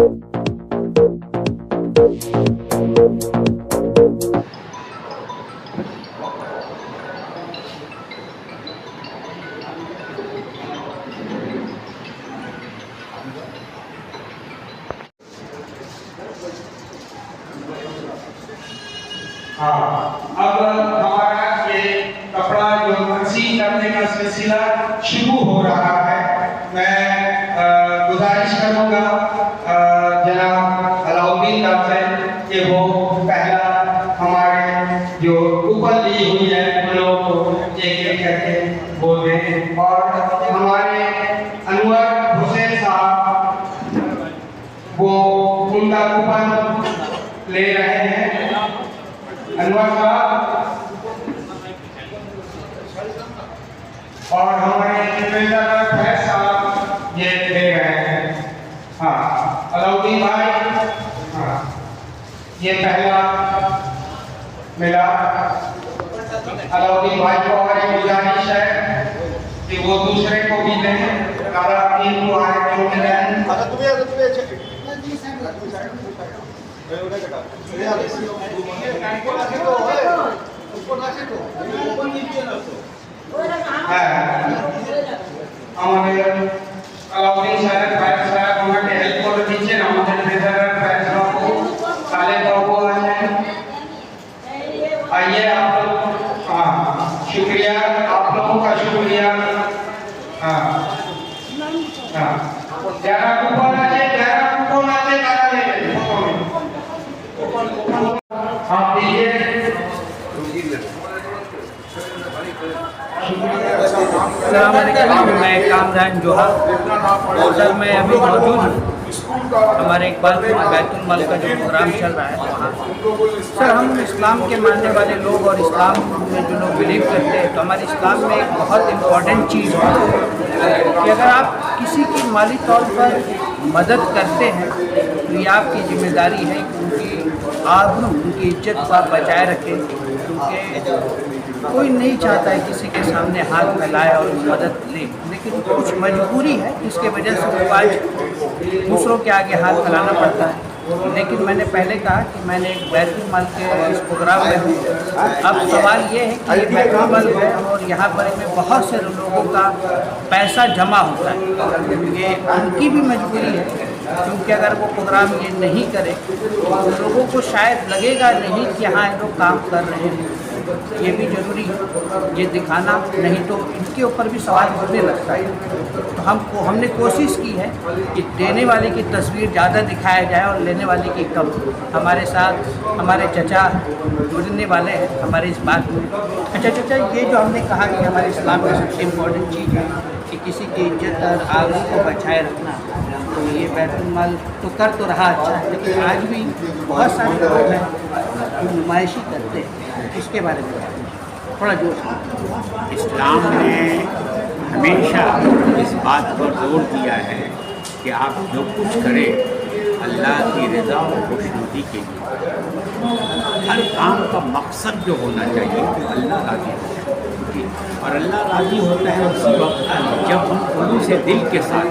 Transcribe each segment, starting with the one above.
हाँ, अब हमारा ये कपड़ा जो तकसीम करने का सिलसिला शुरू हो रहा है। मैं गुजारिश करूँगा जनाब अलाउद्दीन से कि वो पहला हमारे जो ऊपर ली हुई है उन लोगों को एक करके बोल दें, और हमारे अनवर हुसैन साहब वो उनका कूपन ले रहे हैं। अनवर साहब और हमारे फैज साहब ये दे रहे हैं। हाँ, अलाउद्दीन भाई, हाँ ये पहला मिला। अलाउद्दीन भाई को हमारी गुजारिश है कि वो दूसरे को भी दें। আমাদের अलाउद्दीन साहब भाई साहब हमारे हेल्प कर दीजिए ना, हमारे ट्रेजरर फैसला को साले बाबू आइए आप लोग। हाँ शुक्रिया, आप लोगों का शुक्रिया। हाँ हाँ जरा कूपन आ जाए, आप दीजिए। मैं कामरान जोहा सर, मैं अभी मौजूद हूँ हमारे इकबाल बैतुल माल का जो प्रोग्राम चल रहा है वहाँ। सर हम इस्लाम के मानने वाले लोग और इस्लाम में जो लोग बिलीव करते हैं, तो हमारे इस्लाम में एक बहुत इम्पॉर्टेंट चीज़ है कि अगर आप किसी की माली तौर पर मदद करते हैं तो ये आपकी जिम्मेदारी है कि उनकी आबरू, उनकी इज्जत को आप बचाए रखें, क्योंकि कोई नहीं चाहता है किसी के सामने हाथ फैलाए और मदद ले, लेकिन कुछ मजबूरी है जिसके वजह से वो आज दूसरों के आगे हाथ फैलाना पड़ता है। लेकिन मैंने पहले कहा कि मैंने एक बैतुल माल के इस प्रोग्राम में हूँ। अब सवाल ये है कि ये बैतुल माल है और यहाँ पर इसमें बहुत से लोगों का पैसा जमा होता है। ये उनकी भी मजबूरी है, क्योंकि अगर वो प्रोग्राम ये नहीं करे तो लोगों को शायद लगेगा नहीं कि हाँ ये लोग काम कर रहे हैं। ये भी जरूरी है ये दिखाना, नहीं तो इनके ऊपर भी सवाल उठने लगता है। तो हमने कोशिश की है कि देने वाले की तस्वीर ज़्यादा दिखाया जाए और लेने वाले की कम। हमारे साथ हमारे चचा जुड़ने वाले हैं हमारे इस बात में। अच्छा चचा, ये जो हमने कहा कि हमारे इस्लाम में सबसे इम्पोर्टेंट चीज़ है कि किसी की इज्जत और आबरू को बचाए रखना, तो ये बैतुल माल तो कर तो रहा अच्छा है, लेकिन आज भी बहुत सारे लोग हैं जो नुमाइशी करते हैं। इसके बारे में थोड़ा जोर से। इस्लाम ने हमेशा इस बात पर जोर दिया है कि आप जो कुछ करें अल्लाह की रज़ा और खुशनुदी के लिए। हर काम का मकसद जो होना चाहिए वो अल्लाह राज़ी हो, और अल्लाह राज़ी होता है उसी वक्त जब हम खुलूस से दिल के साथ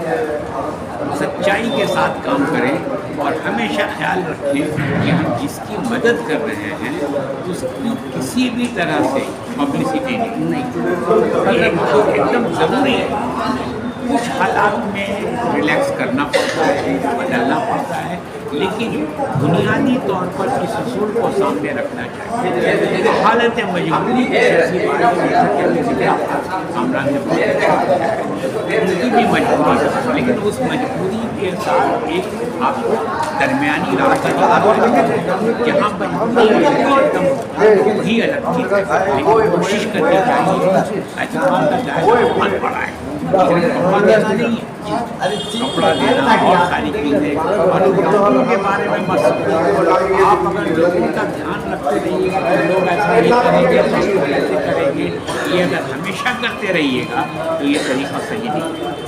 सच्चाई के साथ काम करें, और हमेशा ख्याल रखें कि हम जिसकी मदद कर रहे हैं उसकी किसी भी तरह से पब्लिसिटी नहीं, ये एकदम ज़रूरी है। कुछ हालात में रिलैक्स करना पड़ता है, बदलना पड़ता है, लेकिन बुनियादी तौर पर इस असूल को सामने रखना चाहिए। हालत मजबूरी ऐसी कामरान ने उनकी भी मजबूरी है, लेकिन उस मजबूरी के साथ एक आपको दरमियानी रास्ता जहाँ मजबूरी एकदम वही अलग चीज़ है, लेकिन कोशिश करनी चाहिए मन पड़ा है नहीं कपड़ा देना और सारी चीज़ें, और लोगों के बारे में मत आप अगर लोगों का ध्यान रखते रहिएगा तो लोग ऐसा नहीं करेंगे, ऐसे करेंगे, ये अगर हमेशा करते रहिएगा तो ये तरीका सही नहीं।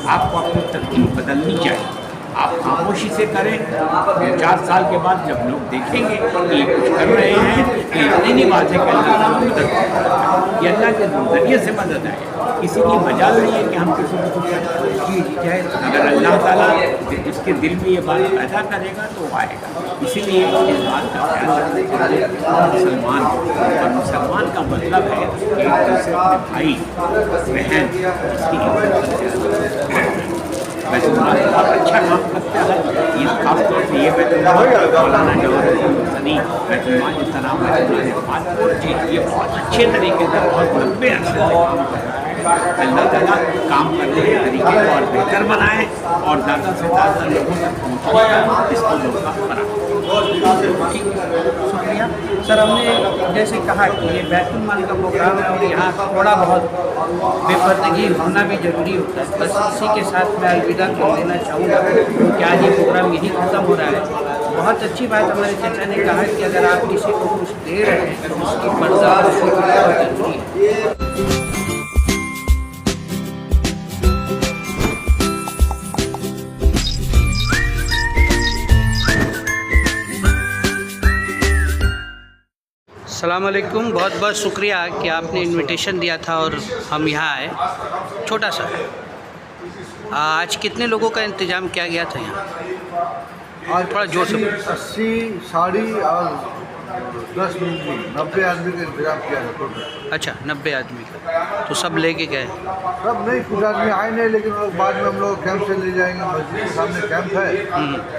आपको अपनी तरकीब बदलनी चाहिए। आप खामोशी से करें। 4 साल के बाद जब लोग देखेंगे कि ये कुछ कर रहे हैं तो इतनी नहीं बात है कि अल्लाह ताला मदद करेगा, ये अल्लाह के नज़रिए से मदद आए। किसी की मजाल नहीं है कि हम किसी को कुछ करें। अगर अल्लाह ताला जिसके दिल में ये बात पैदा करेगा तो वो आएगा। इसीलिए इस बात का ख्याल रखें मुसलमान, और मुसलमान का मतलब है कि एक दूसरे अपने भाई बहन इसकी इज्जत करते वैसे बहुत अच्छा काम करता है। ये खासतौर पर ये मौलाना जवाहर सनी बैतुलमाल जिसका नाम है, ये बहुत अच्छे तरीके से बहुत लंबे अरसे से काम कर रहा है। अल्लाह ताला काम करने के तरीके को और बेहतर बनाए और ज़्यादा से ज़्यादा लोगों तक पहुँचाएगा इसको लोग का बना। शुक्रिया सर। हमने जैसे कहा कि ये बैतुल माल का प्रोग्राम है और यहाँ थोड़ा बहुत बेपर्दगी होना भी ज़रूरी होता है। बस इसी के साथ मैं अलविदा कर देना चाहूँगा कि आज ये प्रोग्राम यही ख़त्म हो रहा है। बहुत अच्छी बात हमारे चाचा ने कहा कि अगर आप किसी को कुछ दे रहे हैं तो उसकी बर्दाश्त बहुत जरूरी है। अस्सलाम वालेकुम, बहुत बहुत शुक्रिया कि आपने इनविटेशन दिया था और हम यहाँ आए। छोटा सा आज कितने लोगों का इंतज़ाम किया गया था यहाँ? आज थोड़ा जोर से 80 साड़ी और 10 लुंगी 90 आदमी का इंतजाम किया है टोटल। अच्छा, 90 आदमी का, तो सब लेके गए? सब नहीं, कुछ आदमी आए नहीं, लेकिन लोग बाद में हम लोग कैंप से ले जाएंगे। मस्जिद के सामने कैंप है,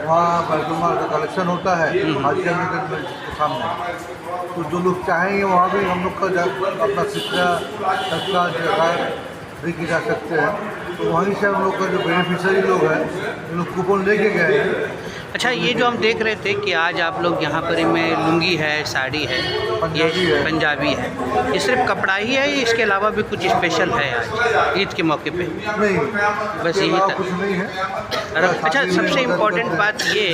वहाँ बैतुल माल का कलेक्शन होता है हाजी अमीर मस्जिद के सामने। तो जो लोग चाहेंगे वहाँ भी हम लोग का अपना फितरा सदका ज़कात भी की जा सकते हैं। तो वहीं से हम लोग का जो बेनिफिशियरी लोग हैं उन लोग कूपन लेके गए हैं। अच्छा, ये जो हम देख रहे थे कि आज आप लोग यहाँ पर में लुंगी है, साड़ी है, ये पंजाबी है, ये सिर्फ कपड़ा ही है, इसके अलावा भी कुछ स्पेशल है आज ईद के मौके पे? नहीं, बस यही था, कुछ नहीं है। अच्छा, सबसे इम्पोर्टेंट बात ये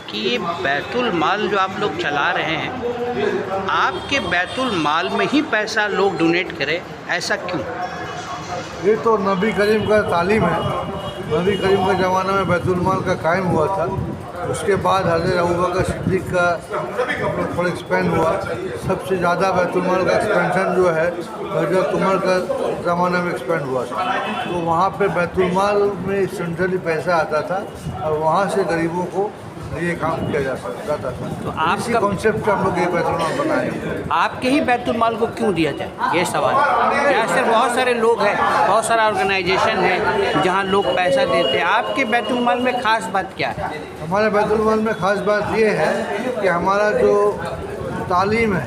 कि ये बैतुल माल जो आप लोग चला रहे हैं, आपके बैतुल माल में ही पैसा लोग डोनेट करें, ऐसा क्यों? ये तो नबी करीम का तालीम है। नबी करीम के ज़माने में बैतुल माल का कायम हुआ था। उसके बाद हज़रत अबू बकर सिद्दीक़ का थोड़ा एक्सपेंड हुआ। सबसे ज़्यादा बैतुल माल का एक्सपेंशन जो है हज़रत उमर का ज़माने में एक्सपेंड हुआ था। तो वहाँ पे बैतुल माल में सेंट्रली पैसा आता था और वहाँ से गरीबों को ये काम किया जाता था। तो इसी कॉन्सेप्ट पे हम लोग ये बैतुल माल बनाए। आपके ही बैतुल माल को क्यों दिया जाए, ये सवाल है। यहाँ से बहुत सारे लोग हैं, बहुत सारा ऑर्गेनाइजेशन है जहाँ लोग पैसा देते हैं, आपके बैतुल माल में ख़ास बात क्या है? हमारे बैतुल माल में ख़ास बात ये है कि हमारा जो तालीम है,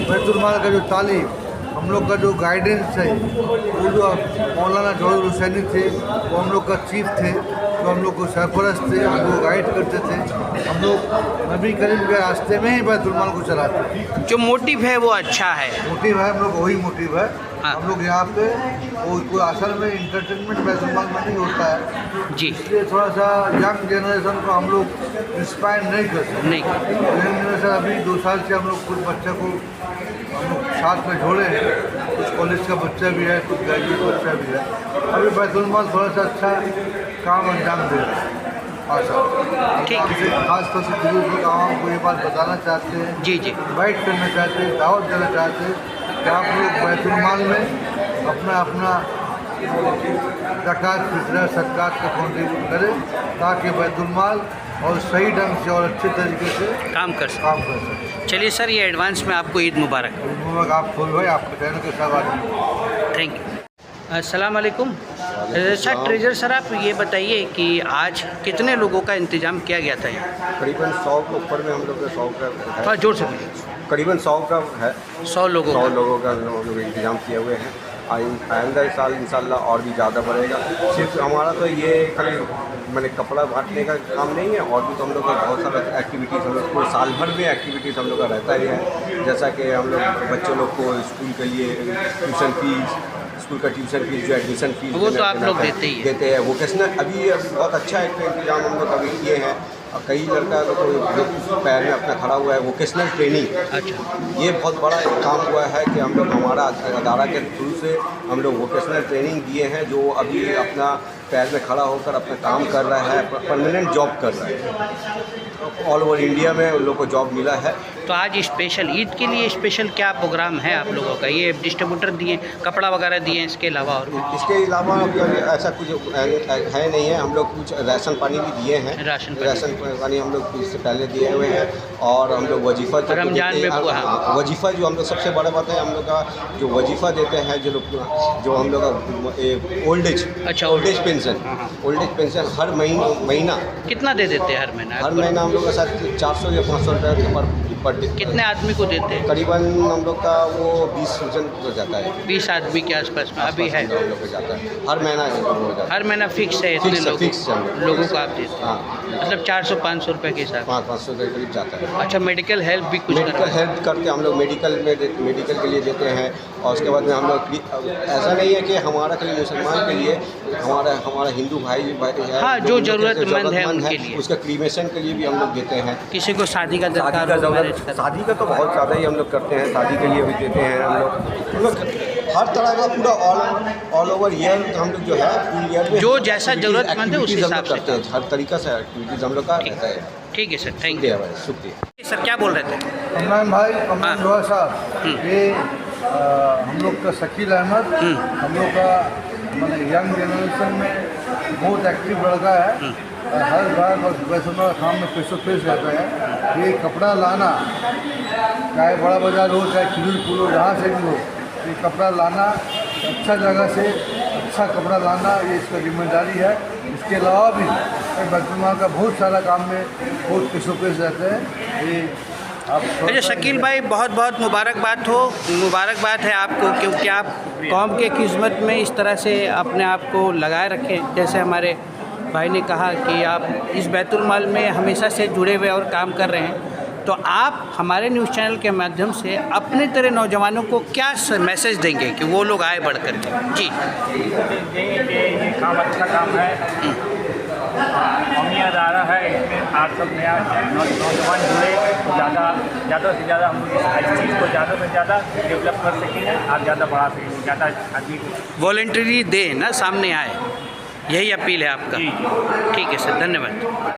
बैतुल माल का जो तालीम, हम लोग का जो गाइडेंस है, वो जो मौलाना जवाहर हुसैनी थे वो हम लोग का चीफ थे, तो हम लोग को सरपरस्त थे, हम लोग गाइड करते थे। हम लोग नबी करीम के रास्ते में ही बैतुल माल को चलाते हैं। जो मोटिव है वो अच्छा है, मोटिव है, हम लोग वही मोटिव है। हाँ। हम लोग यहाँ पे कोई असल में इंटरटेनमेंट बैतुल माल में नहीं होता है जी, इसलिए थोड़ा सा यंग जनरेशन को हम लोग इंस्पायर नहीं कर सकते। नहीं। यंग जनरेशन अभी 2 साल से हम लोग कुछ बच्चे को हम लोग साथ में जोड़े हैं। कुछ कॉलेज का बच्चा भी है, कुछ ग्रेजुएट बच्चा भी है। अभी बैतुल माल थोड़ा सा अच्छा काम अंजाम दे रहा है। ठीक। खास तौर से बुजुर्ग आवाम को ये बात बताना चाहते हैं, जी जी, इन्वाइट करना चाहते हैं, दावत देना चाहते हैं कि आप लोग बैतुल माल में अपना ज़कात फितरा सदकात का कॉन्ट्रीब्यूट करें ताकि बैतुल माल और सही ढंग से और अच्छे तरीके से काम कर सकें। चलिए सर, ये एडवांस में आपको ईद मुबारक। आप फुल भाई आपके चैनल के साथ। Thank you. अस्सलाम वालेकुम सर। ट्रेजर सर, आप ये बताइए कि आज कितने लोगों का इंतज़ाम किया गया था यहाँ? करीबन 100 के ऊपर में हम लोग 100 का है। थोड़ा जोर से बोलिए। करीबन 100 का है। 100 लोगों 100 का। लोगों का हम लोग इंतजाम किए हुए हैं। आइंदा साल इंशाल्लाह और भी ज़्यादा बढ़ेगा। सिर्फ हमारा तो ये खाली मैंने कपड़ा बांटने का काम नहीं है, और भी तो हम लोग का बहुत सारा एक्टिविटीज़ हम लोग को साल भर में एक्टिविटीज़ हम लोग का रहता ही है। जैसा कि हम लोग बच्चों लोग को स्कूल के लिए ट्यूशन फीस, स्कूल का ट्यूशन फीस जो एडमिशन फीस वो तो आप लोग देते ही हैं। वोकेशनल अभी बहुत अच्छा एक इंतजाम हम लोग अभी किए हैं। और कई लड़का लोग जो पैर में अपना खड़ा हुआ है वोकेशनल ट्रेनिंग। अच्छा, ये बहुत बड़ा एक काम हुआ है कि हम लोग हमारा अदारा के थ्रू से हम लोग वोकेशनल ट्रेनिंग दिए हैं, जो अभी अपना पैर में खड़ा होकर अपना काम कर रहा है, परमानेंट जॉब कर रहा है। ऑल ओवर इंडिया में उन लोग को जॉब मिला है। तो आज स्पेशल ईद के लिए स्पेशल क्या प्रोग्राम है आप लोगों का? ये डिस्ट्रीब्यूटर दिए, कपड़ा वगैरह दिए, इसके अलावा और इसके अलावा अभी ऐसा कुछ है नहीं है। हम लोग कुछ राशन पानी भी दिए हैं। राशन पानी हम लोग इससे पहले दिए हुए हैं। और हम लोग वजीफ़ा रमजान में वजीफ़ा जो हम लोग सबसे बड़ा बात है, हम लोग का जो वजीफ़ा देते हैं, जो हम लोग का ओल्ड एज पेंशन हर महीना कितना दे देते हैं? हर महीना हम लोग का साथ 400 या 500 रुपये पर डे। कितने आदमी को देते हैं? करीबन हम लोग का वो 20 हो जाता है। 20 आदमी के आसपास में अभी है। हम लोग को जाता है हर महीना हो जाता है। हर महीना फिक्स है इतने लोगों को आप देते हैं? हाँ, मतलब 400-500 रुपये के हिसाब? 500 के करीब जाता है। अच्छा, मेडिकल हेल्प भी कुछ? मेडिकल हेल्प करके हम लोग मेडिकल के लिए देते हैं। और उसके बाद में हम लोग ऐसा नहीं है कि हमारा खाली मुसलमान के लिए, हमारा हिंदू भाई है, हाँ, जो ज़रूरतमंद है उनके लिए, उसका क्रीमेशन के लिए भी हम लोग देते हैं। किसी को शादी का दरकार हो, शादी का तो बहुत ज़्यादा ही हम लोग करते हैं, शादी के लिए भी देते हैं हम लोग हर तरह का पूरा ऑल ओवर ईयर हम लोग जो है फुल ईयर में जो जैसा ज़रूरतमंद है उस हिसाब से करते हैं। हर तरीक़ा से एक्टिविटीज़ हम लोग का रहता है। ठीक है सर, थैंक यू। शुक्रिया सर, क्या बोल रहे थे? कमरान भाई, कमरान जोहा साहब, ये हम लोग का शकील अहमद, हम लोग का मतलब यंग जनरेशन में बहुत एक्टिव लड़का है। हर बार वैसे काम में फेस टू फेस रहता है। ये कपड़ा लाना, चाहे बड़ा बाजार हो चाहे खिलूर हो, जहाँ से भी हो, ये कपड़ा लाना, अच्छा जगह से अच्छा कपड़ा लाना, ये इसका जिम्मेदारी है। इसके अलावा भी बैतुल माल का बहुत सारा काम में बहुत फेस टू फेस रहते हैं। ये अच्छा शकील भाई, बहुत बहुत मुबारकबाद है आपको, क्योंकि आप कौम के खिदमत में इस तरह से अपने आप को लगाए रखें। जैसे हमारे भाई ने कहा कि आप इस बैतुल माल में हमेशा से जुड़े हुए और काम कर रहे हैं, तो आप हमारे न्यूज़ चैनल के माध्यम से अपने तरह नौजवानों को क्या मैसेज देंगे कि वो लोग आए बढ़ कर के? जी, ये काम अच्छा काम है, कौमियत आ रहा है, इसमें आप सब नया नौजवान जुड़े तो ज़्यादा से ज़्यादा हम लोग इस चीज़ को ज़्यादा से ज़्यादा डेवलप कर सकेंगे, आप ज़्यादा बढ़ा सकेंगे, ज़्यादा आदमी को वॉलंटरी दें ना, सामने आए, यही अपील है आपका? ठीक है सर, धन्यवाद।